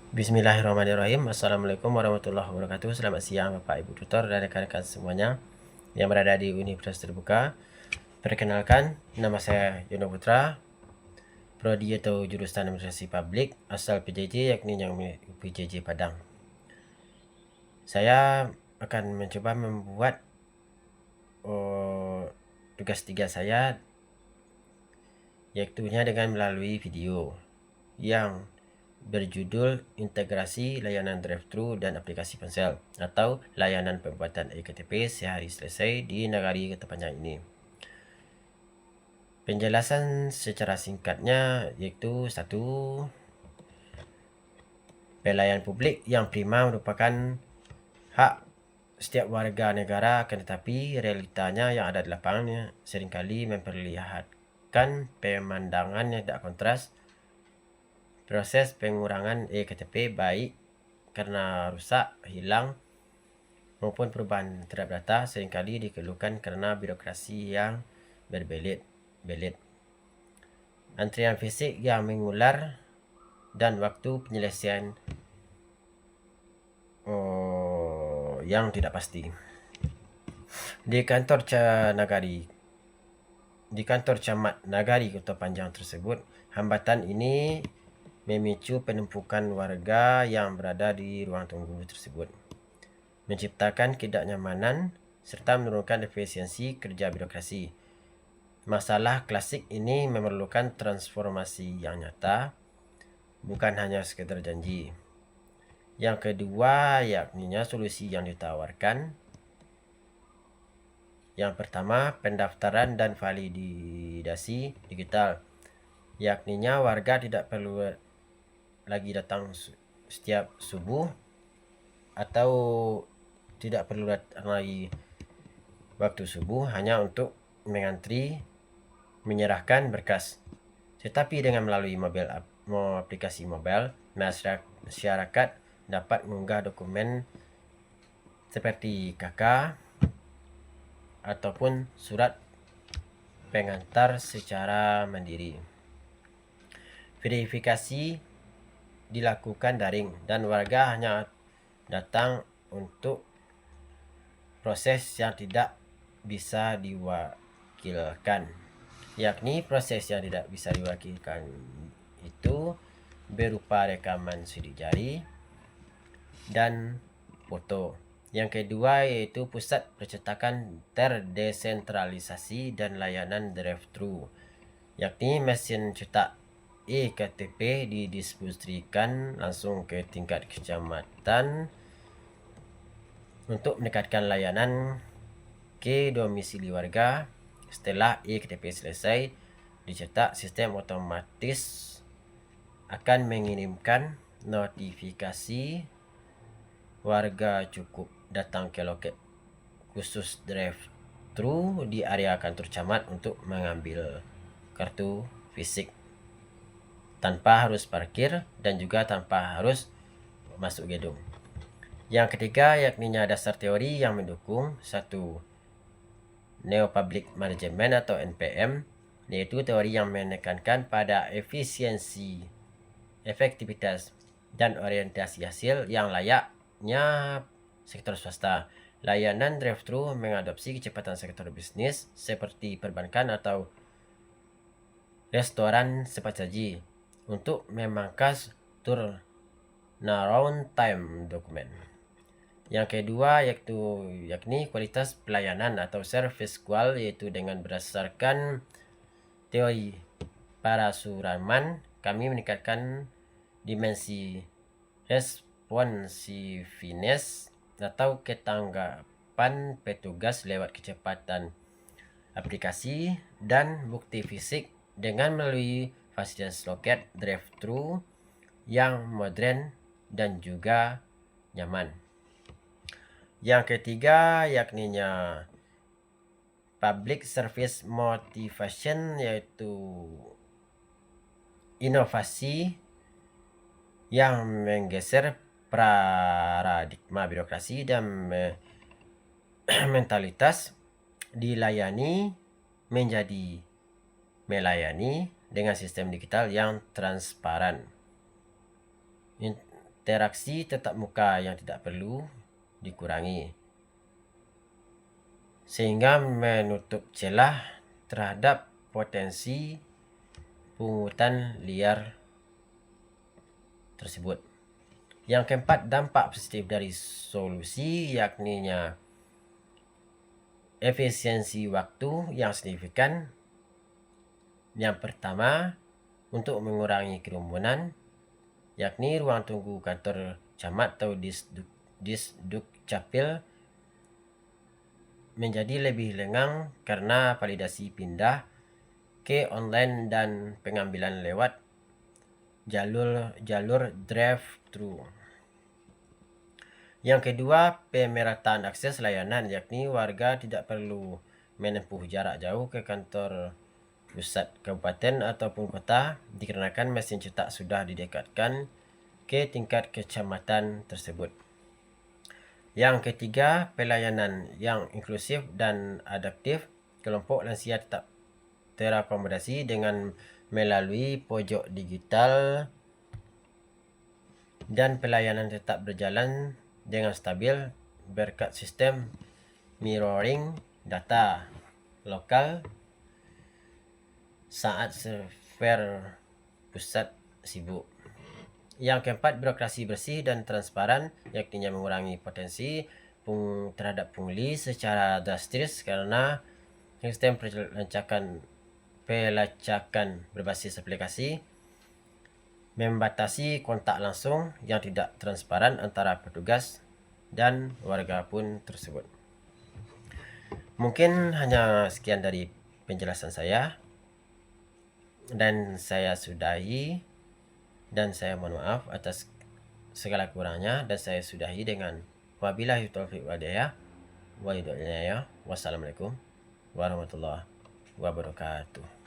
Bismillahirrahmanirrahim. Assalamualaikum warahmatullahi wabarakatuh. Selamat siang Bapak Ibu Tutor dan rekan-rekan semuanya yang berada di Universitas Terbuka. Perkenalkan, nama saya Yono Putra, Prodi atau Jurusan Administrasi Publik, asal PJJ yakni yang PJJ Padang. Saya akan mencoba membuat tugas 3 saya, yaitu dengan melalui video yang berjudul Integrasi Layanan Drive-Thru dan Aplikasi Ponsel atau Layanan Pembuatan eKTP Sehari Selesai di Nagari Ketepanjang ini. Penjelasan secara singkatnya yaitu 1. Pelayanan publik yang prima merupakan hak setiap warga negara, akan tetapi realitanya yang ada di lapangan seringkali memperlihatkan pemandangan yang tidak kontras. Proses pengurangan eKTP baik karena rusak, hilang, maupun perubahan terhadap data seringkali dikeluhkan karena birokrasi yang berbelit-belit, antrian fisik yang mengular, dan waktu penyelesaian yang tidak pasti. Di kantor Camat Nagari Ketepanjang tersebut, hambatan ini memicu penumpukan warga yang berada di ruang tunggu tersebut, menciptakan ketidaknyamanan serta menurunkan efisiensi kerja birokrasi. Masalah klasik ini memerlukan transformasi yang nyata, bukan hanya sekedar janji. Yang kedua, yakninya solusi yang ditawarkan. Yang pertama, pendaftaran dan validasi digital, yakninya warga tidak perlu lagi datang setiap subuh atau tidak perlu datang lagi waktu subuh hanya untuk mengantri menyerahkan berkas, tetapi dengan melalui aplikasi mobile, masyarakat dapat mengunggah dokumen seperti KK ataupun surat pengantar secara mandiri. Verifikasi dilakukan daring dan warga hanya datang untuk proses yang tidak bisa diwakilkan, yakni proses yang tidak bisa diwakilkan itu berupa rekaman sidik jari dan foto. Yang kedua yaitu pusat percetakan terdesentralisasi dan layanan drive-thru, yakni mesin cetak eKTP didistribusikan langsung ke tingkat kecamatan untuk meningkatkan layanan ke domisili warga. Setelah eKTP selesai dicetak, sistem otomatis akan mengirimkan notifikasi warga cukup datang ke loket khusus drive-thru di area kantor camat untuk mengambil kartu fisik tanpa harus parkir dan juga tanpa harus masuk gedung. Yang ketiga yakninya dasar teori yang mendukung. 1. Neo Public Management atau NPM, yaitu teori yang menekankan pada efisiensi, efektivitas, dan orientasi hasil yang layaknya sektor swasta. Layanan drive-thru mengadopsi kecepatan sektor bisnis seperti perbankan atau restoran cepat saji untuk memangkas turnaround time dokumen. Yang kedua yakni kualitas pelayanan atau service qual, yaitu dengan berdasarkan teori Parasuraman kami meningkatkan dimensi responsiveness atau ketanggapan petugas lewat kecepatan aplikasi dan bukti fisik dengan melalui fasilitas loket drive-thru yang modern dan juga nyaman. Yang ketiga yakninya public service motivation, yaitu inovasi yang menggeser paradigma birokrasi dan mentalitas dilayani menjadi melayani dengan sistem digital yang transparan, interaksi tatap muka yang tidak perlu dikurangi, sehingga menutup celah terhadap potensi pungutan liar tersebut. Yang keempat, dampak positif dari solusi yakninya efisiensi waktu yang signifikan. Yang pertama, untuk mengurangi kerumunan, yakni ruang tunggu kantor camat atau Disdukcapil menjadi lebih lengang karena validasi pindah ke online dan pengambilan lewat jalur drive-thru. Yang kedua, pemerataan akses layanan, yakni warga tidak perlu menempuh jarak jauh ke kantor pusat kabupaten ataupun kota dikarenakan mesin cetak sudah didekatkan ke tingkat kecamatan tersebut. Yang ketiga, pelayanan yang inklusif dan adaptif. Kelompok lansia tetap terakomodasi dengan melalui pojok digital dan pelayanan tetap berjalan dengan stabil berkat sistem mirroring data lokal saat server pusat sibuk. Yang keempat, birokrasi bersih dan transparan, yakni mengurangi potensi terhadap pungli secara drastis karena sistem pelacakan berbasis aplikasi membatasi kontak langsung yang tidak transparan antara petugas dan warga pun tersebut. Mungkin hanya sekian dari penjelasan saya, dan saya sudahi, dan saya mohon maaf atas segala kurangnya, dan saya sudahi dengan wabillahi taufiq wal hidayah. Wassalamualaikum warahmatullahi wabarakatuh.